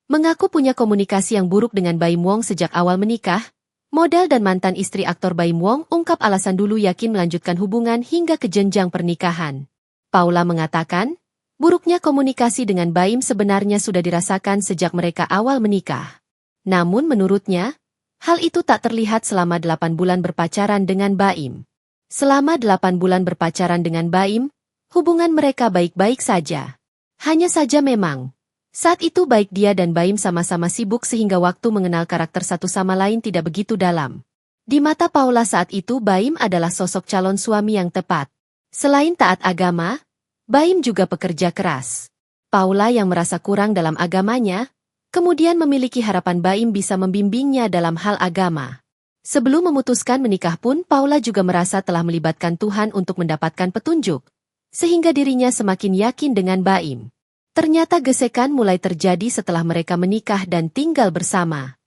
Mengaku punya komunikasi yang buruk dengan Baim Wong sejak awal menikah, model dan mantan istri aktor Baim Wong ungkap alasan dulu yakin melanjutkan hubungan hingga ke jenjang pernikahan. Paula mengatakan, buruknya komunikasi dengan Baim sebenarnya sudah dirasakan sejak mereka awal menikah. Namun menurutnya, hal itu tak terlihat selama 8 bulan berpacaran dengan Baim. Selama 8 bulan berpacaran dengan Baim, hubungan mereka baik-baik saja. Hanya saja memang, saat itu baik dia dan Baim sama-sama sibuk sehingga waktu mengenal karakter satu sama lain tidak begitu dalam. Di mata Paula saat itu Baim adalah sosok calon suami yang tepat. Selain taat agama, Baim juga pekerja keras. Paula yang merasa kurang dalam agamanya, kemudian memiliki harapan Baim bisa membimbingnya dalam hal agama. Sebelum memutuskan menikah pun Paula juga merasa telah melibatkan Tuhan untuk mendapatkan petunjuk, sehingga dirinya semakin yakin dengan Baim. Ternyata gesekan mulai terjadi setelah mereka menikah dan tinggal bersama.